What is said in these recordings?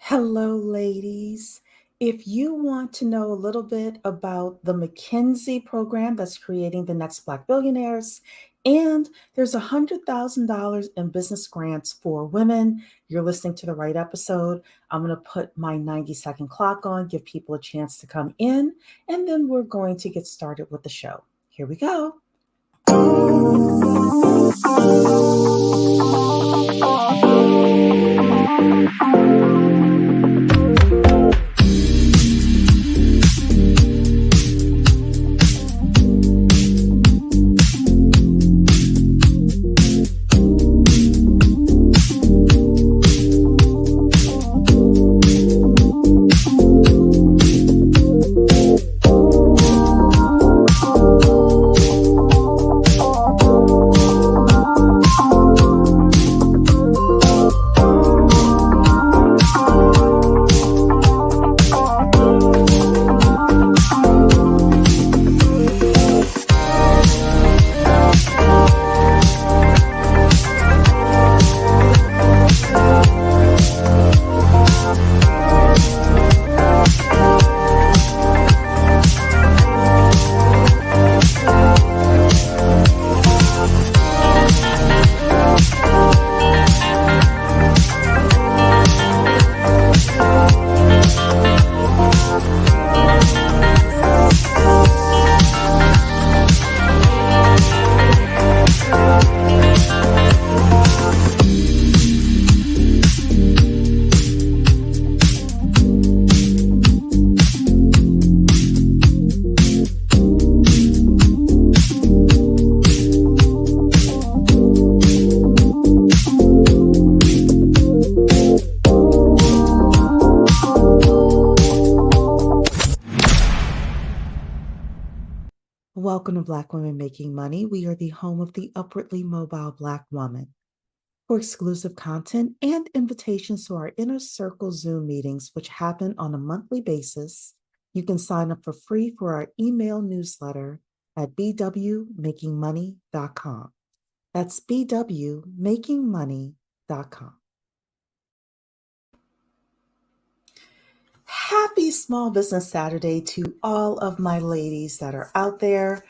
Hello, ladies. If you want to know a little bit about the McKinsey program that's creating the next Black billionaires, and there's $100,000 in business grants for women, you're listening to the right episode. I'm going to put my 90-second clock on, give people a chance to come in, and then we're going to get started with the show. Here we go. Welcome to Black Women Making Money. We are the home of the upwardly mobile Black woman. For exclusive content and invitations to our Inner Circle Zoom meetings, which happen on a monthly basis, you can sign up for free for our email newsletter at bwmakingmoney.com. That's bwmakingmoney.com. Happy Small Business Saturday to all of my ladies that are out there.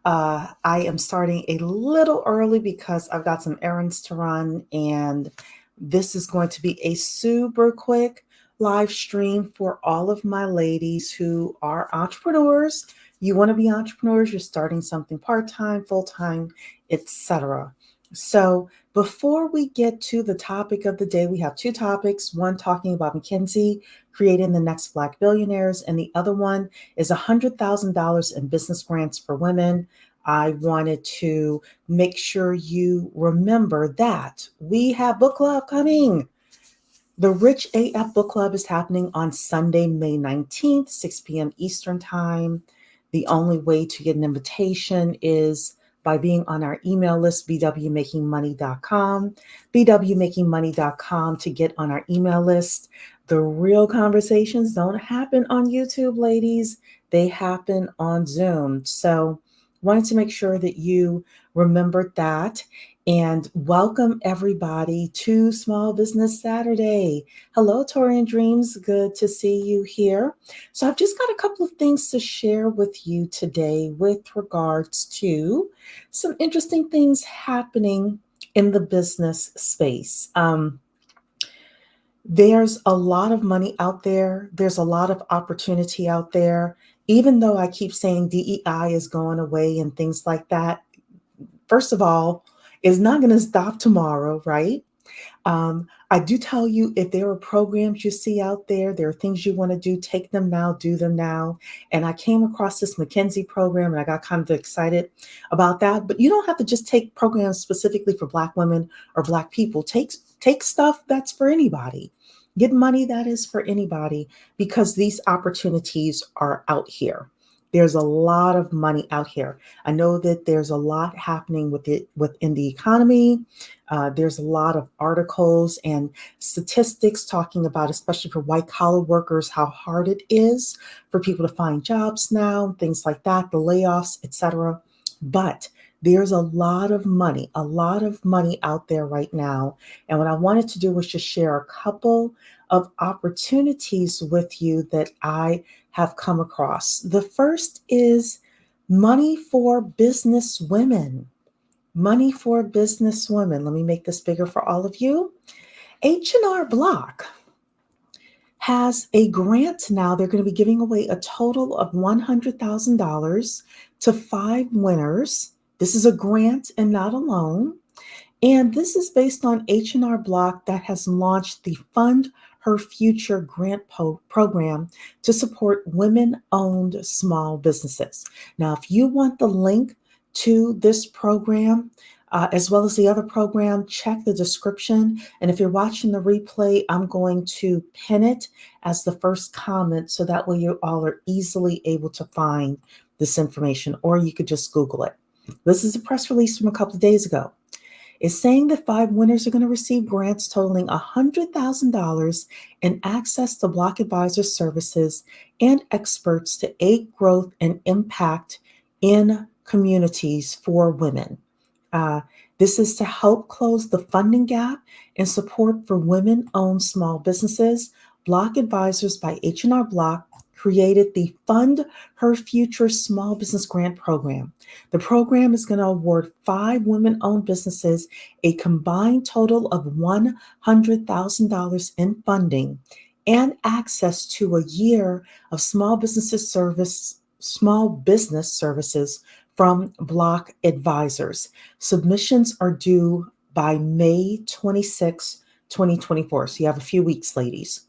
I am starting a little early because I've got some errands to run, and this is going to be a super quick live stream for all of my ladies who are entrepreneurs. You want to be entrepreneurs, you're starting something part-time, full-time, etc. So before we get to the topic of the day, we have two topics, one talking about McKinsey creating the next Black billionaires, and the other one is $100,000 in business grants for women. I wanted to make sure you remember that we have book club coming. The Rich AF Book Club is happening on Sunday, May 19th, 6 p.m. Eastern Time. The only way to get an invitation is by being on our email list, bwmakingmoney.com, bwmakingmoney.com to get on our email list. The real conversations don't happen on YouTube, ladies. They happen on Zoom. So wanted to make sure that you remembered that. And welcome everybody to Small Business Saturday. Hello, Torian Dreams. Good to see you here. So I've just got a couple of things to share with you today with regards to some interesting things happening in the business space. There's a lot of money out there. There's a lot of opportunity out there. Even though I keep saying DEI is going away and things like that, first of all, it's not going to stop tomorrow, right? I do tell you, if there are programs you see out there, there are things you want to do, take them now, do them now. And I came across this McKinsey program and I got kind of excited about that. But you don't have to just take programs specifically for Black women or Black people. Take stuff that's for anybody. Get money that is for anybody, because these opportunities are out here. There's a lot of money out here. I know that there's a lot happening within the economy. There's a lot of articles and statistics talking about, especially for white collar workers, how hard it is for people to find jobs now, things like that, the layoffs, etc. But There's a lot of money out there right now. And what I wanted to do was just share a couple of opportunities with you that I have come across. The first is money for business women. Money for business women. Let me make this bigger for all of you. H&R Block has a grant now. They're going to be giving away a total of $100,000 to 5 winners. This is a grant and not a loan. And this is based on H&R Block that has launched the Fund Her Future grant program to support women-owned small businesses. Now, if you want the link to this program, as well as the other program, check the description. And if you're watching the replay, I'm going to pin it as the first comment so that way you all are easily able to find this information, or you could just Google it. This is a press release from a couple of days ago. It's saying that 5 winners are going to receive grants totaling $100,000 in access to Block Advisor services and experts to aid growth and impact in communities for women. This is to help close the funding gap and support for women-owned small businesses. Block Advisors by H&R Block created the Fund Her Future Small Business Grant Program. The program is going to award 5 women-owned businesses a combined total of $100,000 in funding and access to a year of small business services from Block Advisors. Submissions are due by May 26, 2024. So you have a few weeks, ladies.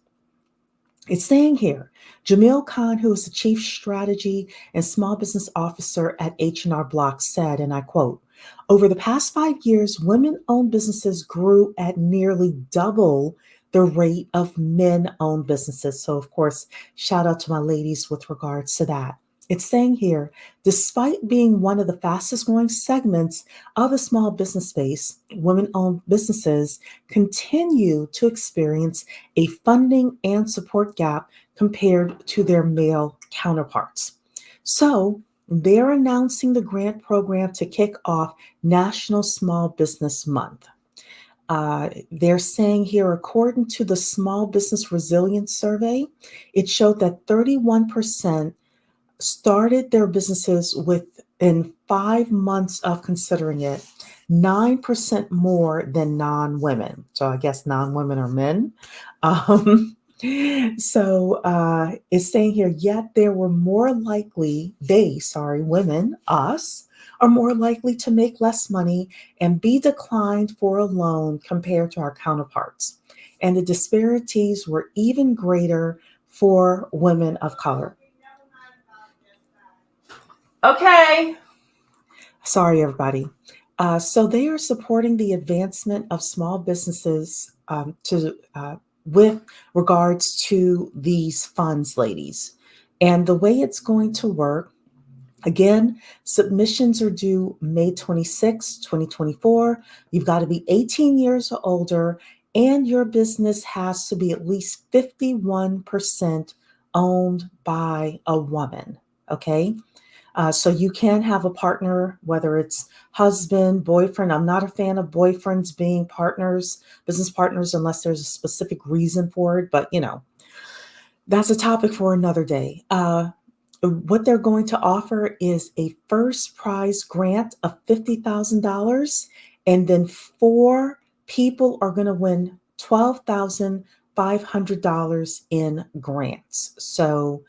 It's saying here, Jamil Khan, who is the Chief Strategy and Small Business Officer at H&R Block, said, and I quote, "Over the past 5 years, women-owned businesses grew at nearly double the rate of men-owned businesses." So, of course, shout out to my ladies with regards to that. It's saying here, despite being one of the fastest growing segments of the small business space, women-owned businesses continue to experience a funding and support gap compared to their male counterparts. So they're announcing the grant program to kick off National Small Business Month. They're saying here, according to the Small Business Resilience Survey, it showed that 31% started their businesses within 5 months of considering it, 9% more than non-women. So I guess non-women are men. It's saying here, yet there were more likely, women, us, are more likely to make less money and be declined for a loan compared to our counterparts. And the disparities were even greater for women of color. Okay. Sorry, everybody. So they are supporting the advancement of small businesses with regards to these funds, ladies. And the way it's going to work, again, submissions are due May 26, 2024. You've got to be 18 years or older, and your business has to be at least 51% owned by a woman, okay? So you can have a partner, whether it's husband, boyfriend. I'm not a fan of boyfriends being partners, business partners, unless there's a specific reason for it. But, that's a topic for another day. What they're going to offer is a first prize grant of $50,000. And then 4 people are going to win $12,500 in grants. So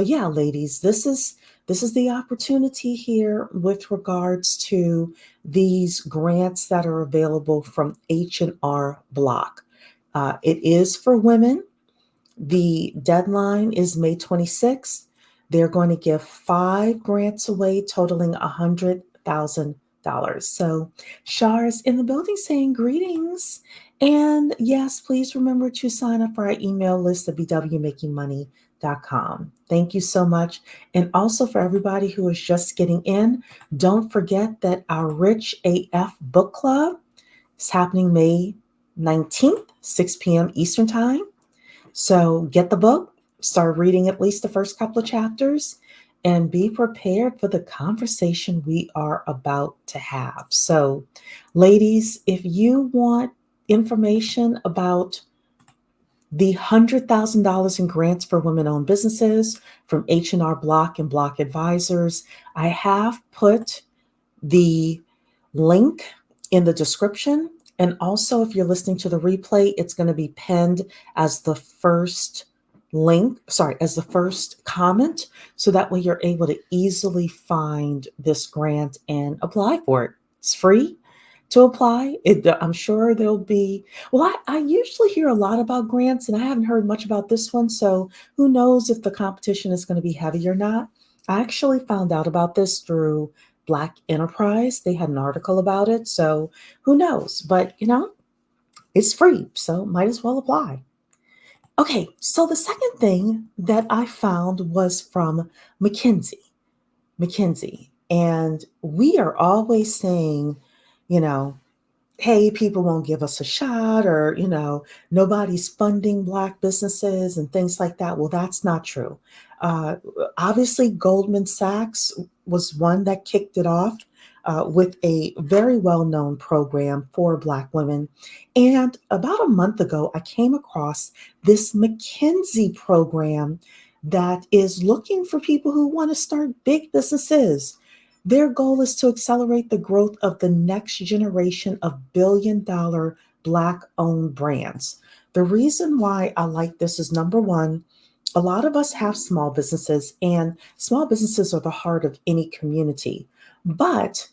yeah, ladies, this is the opportunity here with regards to these grants that are available from H&R Block. It is for women. The deadline is May 26th. They're going to give 5 grants away, totaling $100,000. So Shar is in the building saying greetings. And yes, please remember to sign up for our email list at bwmakingmoney.com. Thank you so much. And also for everybody who is just getting in, don't forget that our Rich AF book club is happening May 19th, 6 p.m. Eastern time. So get the book, start reading at least the first couple of chapters, and be prepared for the conversation we are about to have. So, ladies, if you want information about the $100,000 in grants for women-owned businesses from H&R Block and Block Advisors, I have put the link in the description. And also, if you're listening to the replay, it's going to be pinned as the first as the first comment. So that way you're able to easily find this grant and apply for it. It's free to apply. I'm sure there'll be, well, I usually hear a lot about grants and I haven't heard much about this one. So who knows if the competition is going to be heavy or not. I actually found out about this through Black Enterprise. They had an article about it. So who knows? But, it's free. So might as well apply. Okay. So the second thing that I found was from McKinsey. McKinsey. And we are always saying, you know, hey, people won't give us a shot, or, nobody's funding Black businesses and things like that. Well, that's not true. Uh, Obviously, Goldman Sachs was one that kicked it off with a very well known program for Black women. And about a month ago, I came across this McKinsey program that is looking for people who want to start big businesses. Their goal is to accelerate the growth of the next generation of billion-dollar Black-owned brands. The reason why I like this is, number one, a lot of us have small businesses, and small businesses are the heart of any community. But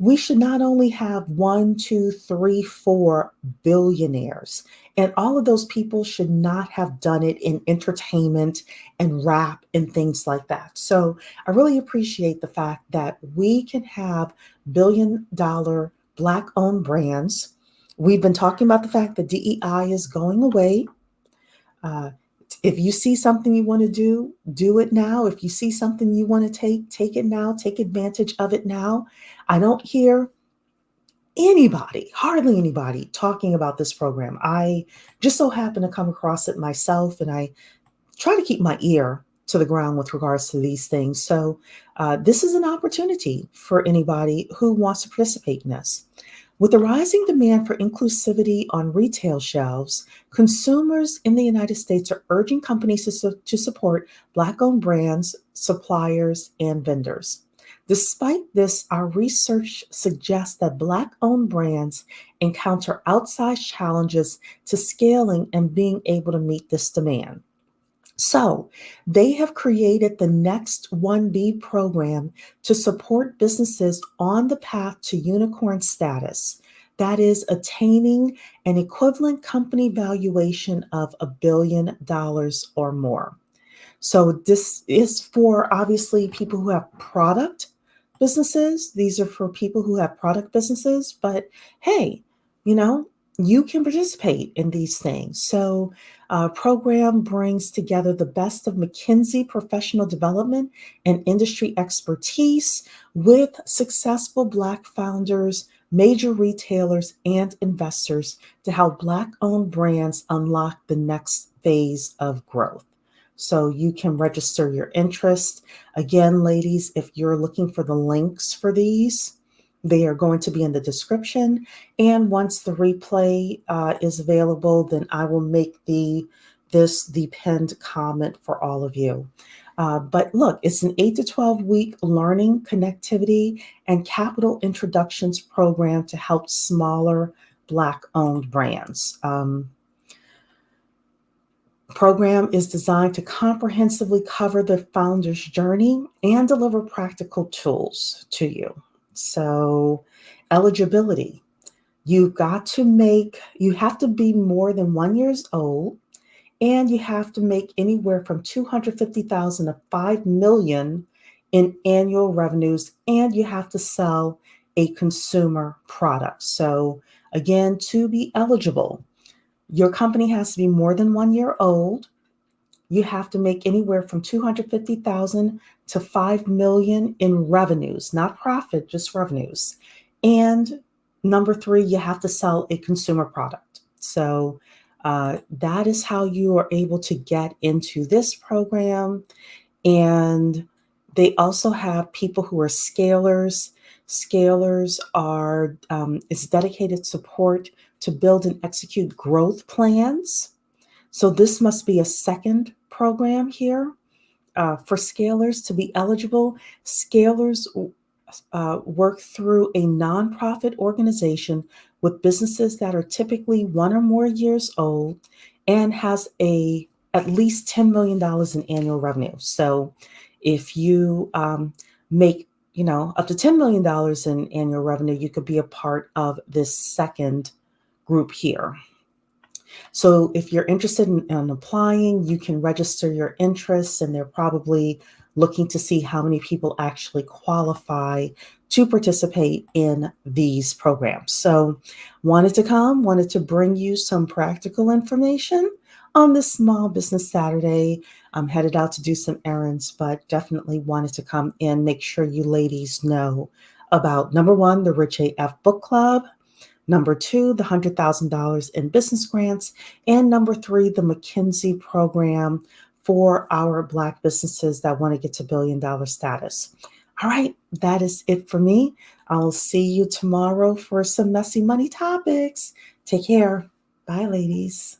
we should not only have one, two, three, four billionaires, and all of those people should not have done it in entertainment and rap and things like that. So I really appreciate the fact that we can have billion-dollar Black-owned brands. We've been talking about the fact that DEI is going away. Uh, if you see something you want to do it now. If you see something you want to take it now. Take advantage of it now. I don't hear anybody, hardly anybody, talking about this program. I just so happen to come across it myself, and I try to keep my ear to the ground with regards to these things. So this is an opportunity for anybody who wants to participate in this. With the rising demand for inclusivity on retail shelves, consumers in the United States are urging companies to support Black-owned brands, suppliers, and vendors. Despite this, our research suggests that Black-owned brands encounter outsized challenges to scaling and being able to meet this demand. So they have created the Next 1B program to support businesses on the path to unicorn status. That is attaining an equivalent company valuation of $1 billion or more. So this is for obviously people who have product businesses. These are for people who have product businesses, but hey, you can participate in these things. So program brings together the best of McKinsey professional development and industry expertise with successful Black founders, major retailers, and investors to help Black-owned brands unlock the next phase of growth. So you can register your interest. Again, ladies, if you're looking for the links for these, they are going to be in the description. And once the replay is available, then I will make the pinned comment for all of you. But look, it's an 8 to 12 week learning, connectivity, and capital introductions program to help smaller Black-owned brands. Program is designed to comprehensively cover the founder's journey and deliver practical tools to you. So, eligibility. You have to be more than 1 year old, and you have to make anywhere from 250,000 to 5 million in annual revenues, and you have to sell a consumer product. So, again, to be eligible, your company has to be more than 1 year old. You have to make anywhere from 250,000 to 5 million in revenues, not profit, just revenues. And number 3, you have to sell a consumer product. So that is how you are able to get into this program. And They also have people who are scalers. Scalers are is dedicated support to build and execute growth plans. So this must be a second program here. For scalers to be eligible, scalers work through a nonprofit organization with businesses that are typically 1 or more years old and has at least $10 million in annual revenue. So if you make up to $10 million in annual revenue, you could be a part of this second group here. So if you're interested in applying, you can register your interest, and they're probably looking to see how many people actually qualify to participate in these programs. So wanted to bring you some practical information on this Small Business Saturday. I'm headed out to do some errands, but definitely wanted to come in, make sure you ladies know about number one, the Rich AF Book Club. Number two, the $100,000 in business grants. And number three, the McKinsey program for our Black businesses that want to get to billion-dollar status. All right, that is it for me. I'll see you tomorrow for some messy money topics. Take care. Bye, ladies.